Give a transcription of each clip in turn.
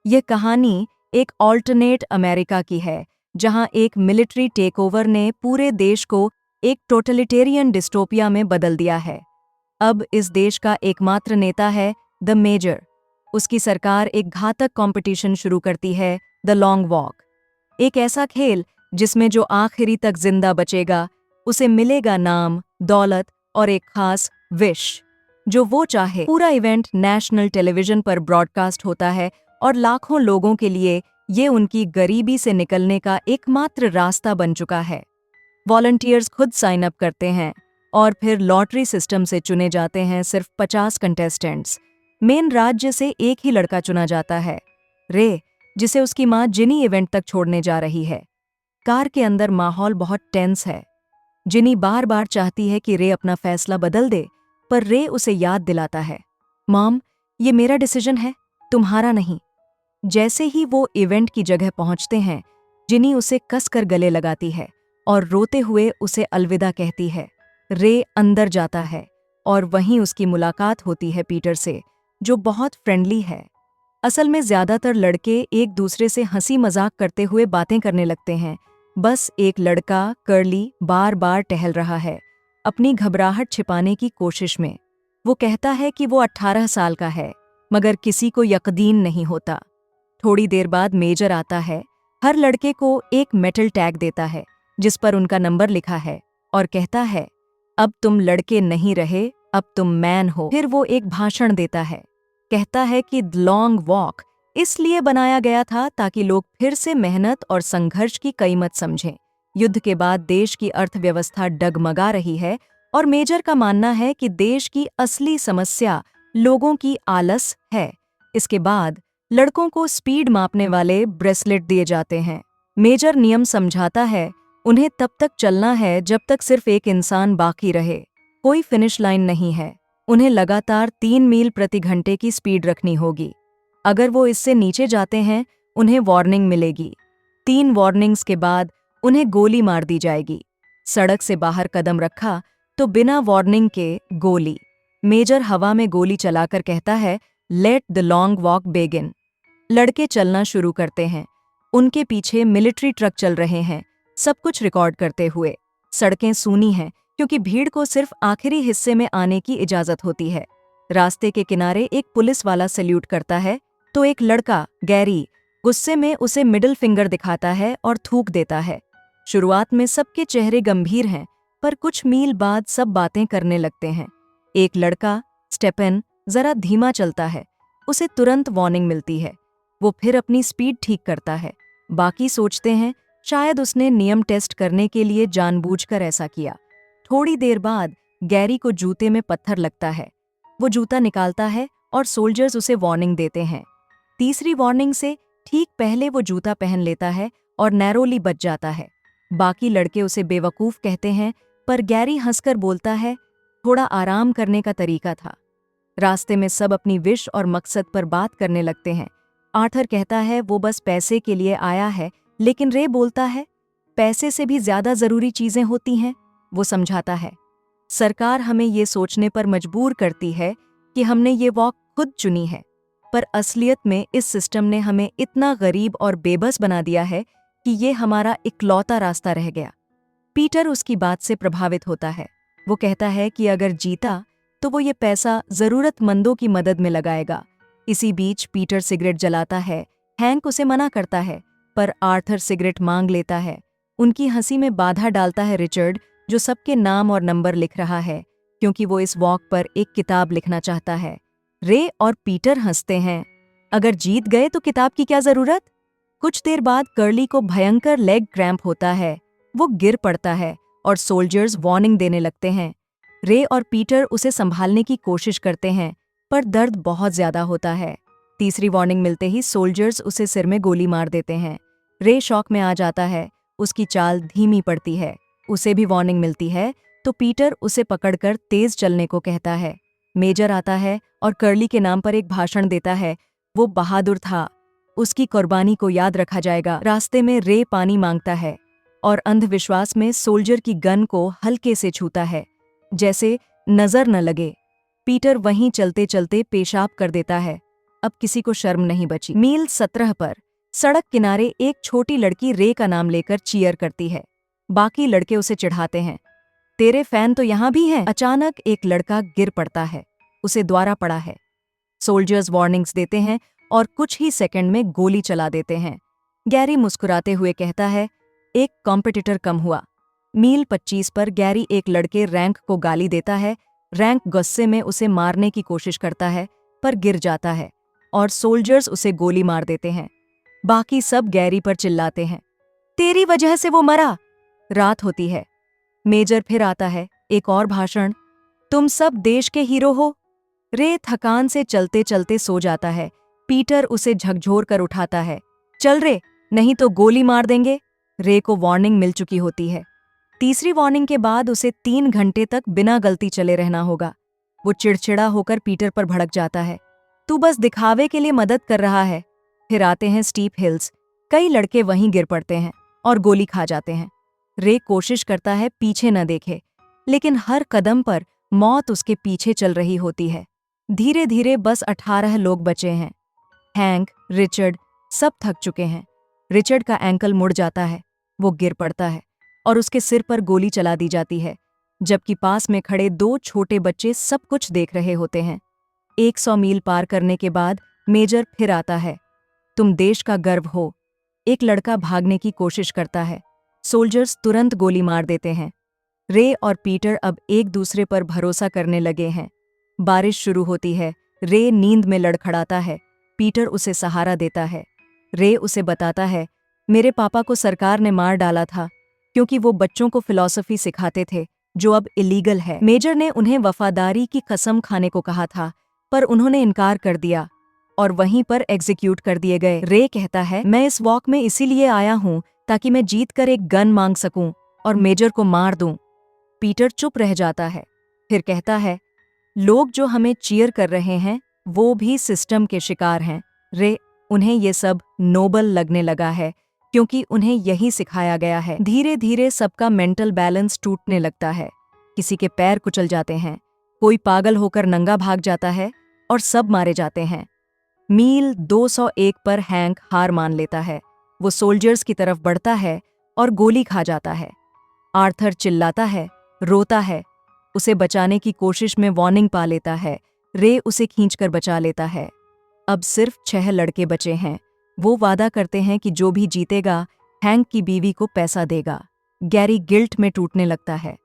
ये कहानी एक ऑल्टरनेट अमेरिका की है, जहां एक मिलिट्री टेकओवर ने पूरे देश को एक टोटलिटेरियन डिस्टोपिया में बदल दिया है। अब इस देश का एकमात्र नेता है द मेजर। उसकी सरकार एक घातक कंपटीशन शुरू करती है, द लॉन्ग वॉक। एक ऐसा खेल जिसमें जो आखिरी तक जिंदा बचेगा उसे मिलेगा नाम, दौलत और एक खास विश जो वो चाहे। पूरा इवेंट नेशनल टेलीविजन पर ब्रॉडकास्ट होता है और लाखों लोगों के लिए ये उनकी गरीबी से निकलने का एकमात्र रास्ता बन चुका है। वॉलंटियर्स खुद साइन अप करते हैं और फिर लॉटरी सिस्टम से चुने जाते हैं सिर्फ 50 कंटेस्टेंट्स। मेन राज्य से एक ही लड़का चुना जाता है, रे, जिसे उसकी माँ जिनी इवेंट तक छोड़ने जा रही है। कार के अंदर माहौल बहुत टेंस है। जिनी बार बार चाहती है कि रे अपना फैसला बदल दे, पर रे उसे याद दिलाता है, मॉम, ये मेरा डिसीजन है, तुम्हारा नहीं। जैसे ही वो इवेंट की जगह पहुंचते हैं, जिनी उसे कसकर गले लगाती है और रोते हुए उसे अलविदा कहती है। रे अंदर जाता है और वहीं उसकी मुलाकात होती है पीटर से, जो बहुत फ्रेंडली है। असल में ज्यादातर लड़के एक दूसरे से हंसी मजाक करते हुए बातें करने लगते हैं। बस एक लड़का, कर्ली, बार बार टहल रहा है, अपनी घबराहट छिपाने की कोशिश में। वो कहता है कि वो 18 साल का है, मगर किसी को यकीन नहीं होता। थोड़ी देर बाद मेजर आता है, हर लड़के को एक मेटल टैग देता है जिस पर उनका नंबर लिखा है और कहता है, अब तुम लड़के नहीं रहे, अब तुम मैन हो। फिर वो एक भाषण देता है, कहता है कि द लॉन्ग वॉक इसलिए बनाया गया था ताकि लोग फिर से मेहनत और संघर्ष की कीमत समझें। युद्ध के बाद देश की अर्थव्यवस्था डगमगा रही है और मेजर का मानना है कि देश की असली समस्या लोगों की आलस है। इसके बाद लड़कों को स्पीड मापने वाले ब्रेसलेट दिए जाते हैं। मेजर नियम समझाता है, उन्हें तब तक चलना है जब तक सिर्फ एक इंसान बाकी रहे। कोई फिनिश लाइन नहीं है। उन्हें लगातार 3 मील प्रति घंटे की स्पीड रखनी होगी। अगर वो इससे नीचे जाते हैं, उन्हें वार्निंग मिलेगी। 3 वार्निंग्स के बाद उन्हें गोली मार दी जाएगी। सड़क से बाहर कदम रखा तो बिना वार्निंग के गोली। मेजर हवा में गोली चलाकर कहता है, let the long walk begin. लड़के चलना शुरू करते हैं। उनके पीछे मिलिट्री ट्रक चल रहे हैं, सब कुछ रिकॉर्ड करते हुए। सड़कें सूनी हैं क्योंकि भीड़ को सिर्फ आखिरी हिस्से में आने की इजाजत होती है। रास्ते के किनारे एक पुलिस वाला सैल्यूट करता है तो एक लड़का, गैरी, गुस्से में उसे मिडिल फिंगर दिखाता है और थूक देता है। शुरुआत में सबके चेहरे गंभीर हैं, पर कुछ मील बाद सब बातें करने लगते हैं। एक लड़का, स्टेपन, जरा धीमा चलता है। उसे तुरंत वार्निंग मिलती है। वो फिर अपनी स्पीड ठीक करता है। बाकी सोचते हैं शायद उसने नियम टेस्ट करने के लिए जानबूझकर ऐसा किया। थोड़ी देर बाद गैरी को जूते में पत्थर लगता है। वो जूता निकालता है और सोल्जर्स उसे वार्निंग देते हैं। तीसरी वार्निंग से ठीक पहले वो जूता पहन लेता है और नैरोली बच जाता है। बाकी लड़के उसे बेवकूफ़ कहते हैं, पर गैरी हंसकर बोलता है, थोड़ा आराम करने का तरीका था। रास्ते में सब अपनी विश और मकसद पर बात करने लगते हैं। आर्थर कहता है वो बस पैसे के लिए आया है, लेकिन रे बोलता है, पैसे से भी ज्यादा जरूरी चीजें होती हैं। वो समझाता है, सरकार हमें ये सोचने पर मजबूर करती है कि हमने ये वॉक खुद चुनी है, पर असलियत में इस सिस्टम ने हमें इतना गरीब और बेबस बना दिया है कि ये हमारा इकलौता रास्ता रह गया। पीटर उसकी बात से प्रभावित होता है। वो कहता है कि अगर जीता तो वो ये पैसा जरूरतमंदों की मदद में लगाएगा। इसी बीच पीटर सिगरेट जलाता है। हैंक उसे मना करता है, पर आर्थर सिगरेट मांग लेता है। उनकी हंसी में बाधा डालता है रिचर्ड, जो सबके नाम और नंबर लिख रहा है, क्योंकि वो इस वॉक पर एक किताब लिखना चाहता है। रे और पीटर हंसते हैं, अगर जीत गए तो किताब की क्या जरूरत। कुछ देर बाद कर्ली को भयंकर लेग क्रैम्प होता है। वो गिर पड़ता है और सोल्जर्स वार्निंग देने लगते हैं। रे और पीटर उसे संभालने की कोशिश करते हैं, पर दर्द बहुत ज्यादा होता है। तीसरी वार्निंग मिलते ही सोल्जर्स उसे सिर में गोली मार देते हैं। रे शॉक में आ जाता है। उसकी चाल धीमी पड़ती है। उसे भी वार्निंग मिलती है तो पीटर उसे पकड़कर तेज चलने को कहता है। मेजर आता है और कर्ली के नाम पर एक भाषण देता है। वो बहादुर था, उसकी कुर्बानी को याद रखा जाएगा। रास्ते में रे पानी मांगता है और अंधविश्वास में सोल्जर की गन को हल्के से छूता है, जैसे नजर न लगे। पीटर वहीं चलते चलते पेशाब कर देता है। अब किसी को शर्म नहीं बची। मील 17 पर सड़क किनारे एक छोटी लड़की रे का नाम लेकर चीयर करती है। बाकी लड़के उसे चिढ़ाते हैं, तेरे फैन तो यहाँ भी हैं। अचानक एक लड़का गिर पड़ता है, उसे द्वारा पड़ा है। सोल्जर्स वार्निंग्स देते हैं और कुछ ही सेकंड में गोली चला देते हैं। गैरी मुस्कुराते हुए कहता है, एक कॉम्पिटिटर कम हुआ। मील 25 पर गैरी एक लड़के रैंक को गाली देता है। रैंक गुस्से में उसे मारने की कोशिश करता है पर गिर जाता है और सोल्जर्स उसे गोली मार देते हैं। बाकी सब गैरी पर चिल्लाते हैं, तेरी वजह से वो मरा। रात होती है। मेजर फिर आता है, एक और भाषण, तुम सब देश के हीरो हो। रे थकान से चलते चलते सो जाता है। पीटर उसे झकझोर कर उठाता है, चल रे, नहीं तो गोली मार देंगे। रे को वार्निंग मिल चुकी होती है। तीसरी वार्निंग के बाद उसे 3 घंटे तक बिना गलती चले रहना होगा। वो चिड़चिड़ा होकर पीटर पर भड़क जाता है, तू बस दिखावे के लिए मदद कर रहा है। फिर आते हैं स्टीप हिल्स। कई लड़के वहीं गिर पड़ते हैं और गोली खा जाते हैं। रे कोशिश करता है पीछे न देखे, लेकिन हर कदम पर मौत उसके पीछे चल रही होती है। धीरे धीरे बस 18 लोग बचे हैं। हैंक, रिचर्ड सब थक चुके हैं। रिचर्ड का एंकल मुड़ जाता है, वो गिर पड़ता है और उसके सिर पर गोली चला दी जाती है, जबकि पास में खड़े 2 छोटे बच्चे सब कुछ देख रहे होते हैं। 100 मील पार करने के बाद मेजर फिर आता है, तुम देश का गर्व हो। एक लड़का भागने की कोशिश करता है, सोल्जर्स तुरंत गोली मार देते हैं। रे और पीटर अब एक दूसरे पर भरोसा करने लगे हैं। बारिश शुरू होती है। रे नींद में लड़खड़ाता है। पीटर उसे सहारा देता है। रे उसे बताता है, मेरे पापा को सरकार ने मार डाला था क्योंकि वो बच्चों को फिलॉसफी सिखाते थे जो अब इलीगल है। मेजर ने उन्हें वफादारी की कसम खाने को कहा था पर उन्होंने इनकार कर दिया और वहीं पर एग्जीक्यूट कर दिए गए। रे कहता है, मैं इस वॉक में इसीलिए आया हूं ताकि मैं जीत कर एक गन मांग सकूं और मेजर को मार दूं। पीटर चुप रह जाता है, फिर कहता है, लोग जो हमें चीयर कर रहे हैं वो भी सिस्टम के शिकार हैं। रे, उन्हें ये सब नोबल लगने लगा है क्योंकि उन्हें यही सिखाया गया है। धीरे धीरे सबका मेंटल बैलेंस टूटने लगता है। किसी के पैर कुचल जाते हैं, कोई पागल होकर नंगा भाग जाता है और सब मारे जाते हैं। मील 201 पर हैंक हार मान लेता है। वो सोल्जर्स की तरफ बढ़ता है और गोली खा जाता है। आर्थर चिल्लाता है, रोता है। उसे बचाने की कोशिश में वार्निंग पा लेता है। रे उसे खींचकर बचा लेता है। अब सिर्फ 6 लड़के बचे हैं। वो वादा करते हैं कि जो भी जीतेगा हैंक की बीवी को पैसा देगा। गैरी गिल्ट में टूटने लगता है।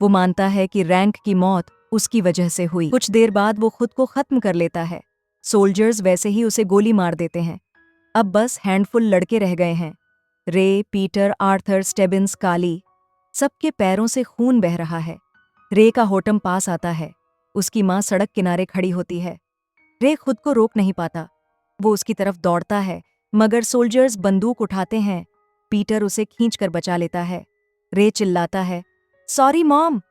वो मानता है कि रैंक की मौत उसकी वजह से हुई। कुछ देर बाद वो खुद को खत्म कर लेता है। सोल्जर्स वैसे ही उसे गोली मार देते हैं। अब बस हैंडफुल लड़के रह गए हैं, रे, पीटर, आर्थर, स्टेबिन्स, काली। सबके पैरों से खून बह रहा है। रे का होटम पास आता है। उसकी माँ सड़क किनारे खड़ी होती है। रे खुद को रोक नहीं पाता। वो उसकी तरफ दौड़ता है मगर सोल्जर्स बंदूक उठाते हैं। पीटर उसे खींचकर बचा लेता है। रे चिल्लाता है, सॉरी मॉम।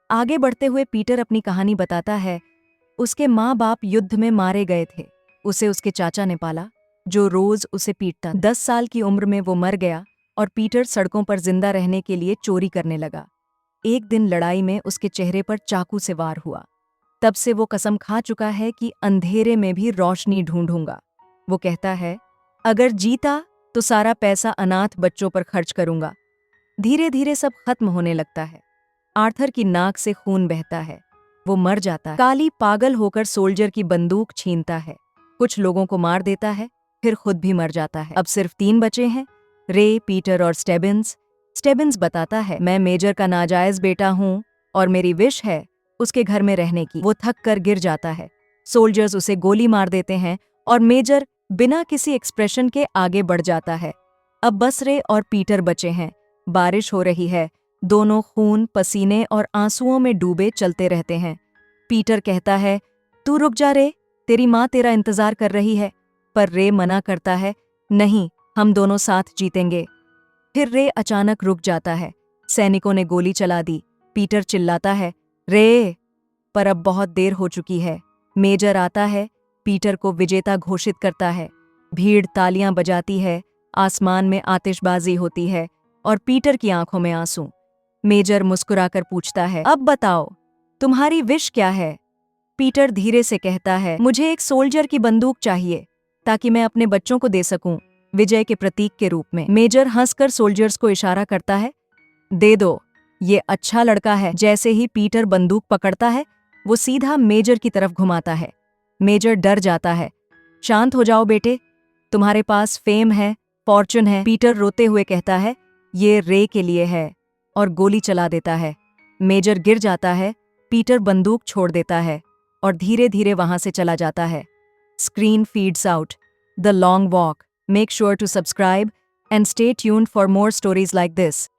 आगे बढ़ते हुए पीटर अपनी कहानी बताता है। उसके माँ बाप युद्ध में मारे गए थे। उसे उसके चाचा ने पाला जो रोज उसे पीटता। 10 साल की उम्र में वो मर गया और पीटर सड़कों पर जिंदा रहने के लिए चोरी करने लगा। एक दिन लड़ाई में उसके चेहरे पर चाकू से वार हुआ। तब से वो कसम खा चुका है कि अंधेरे में भी रोशनी ढूंढूंगा। वो कहता है, अगर जीता तो सारा पैसा अनाथ बच्चों पर खर्च करूंगा। धीरे धीरे सब खत्म होने लगता है। आर्थर की नाक से खून बहता है। वो मर जाता है। काली पागल होकर सोल्जर की बंदूक छीनता है, कुछ लोगों को मार देता है, फिर खुद भी मर जाता है। अब सिर्फ 3 बचे हैं, रे, पीटर और स्टेबिन्स। स्टेबिन्स बताता है, मैं मेजर का नाजायज बेटा हूँ और मेरी विश है उसके घर में रहने की। वो थक कर गिर जाता है। सोल्जर्स उसे गोली मार देते हैं और मेजर बिना किसी एक्सप्रेशन के आगे बढ़ जाता है। अब बस रे और पीटर बचे हैं। बारिश हो रही है। दोनों खून, पसीने और आंसुओं में डूबे चलते रहते हैं। पीटर कहता है, तू रुक जा रे, तेरी माँ तेरा इंतजार कर रही है। पर रे मना करता है, नहीं, हम दोनों साथ जीतेंगे। फिर रे अचानक रुक जाता है। सैनिकों ने गोली चला दी। पीटर चिल्लाता है, रे, पर अब बहुत देर हो चुकी है। मेजर आता है, पीटर को विजेता घोषित करता है। भीड़ तालियां बजाती है, आसमान में आतिशबाजी होती है और पीटर की आंखों में आंसू। मेजर मुस्कुराकर पूछता है, अब बताओ, तुम्हारी विश क्या है? पीटर धीरे से कहता है, मुझे एक सोल्जर की बंदूक चाहिए ताकि मैं अपने बच्चों को दे सकूं, विजय के प्रतीक के रूप में। मेजर हंसकर सोल्जर्स को इशारा करता है, दे दो, ये अच्छा लड़का है। जैसे ही पीटर बंदूक पकड़ता है, वो सीधा मेजर की तरफ घुमाता है। मेजर डर जाता है। शांत हो जाओ बेटे, तुम्हारे पास फेम है, फॉर्चून है। पीटर रोते हुए कहता है, ये रे के लिए है, और गोली चला देता है। मेजर गिर जाता है। पीटर बंदूक छोड़ देता है और धीरे धीरे वहां से चला जाता है। Screen feeds out the long walk. Make sure to subscribe and stay tuned for more stories like this.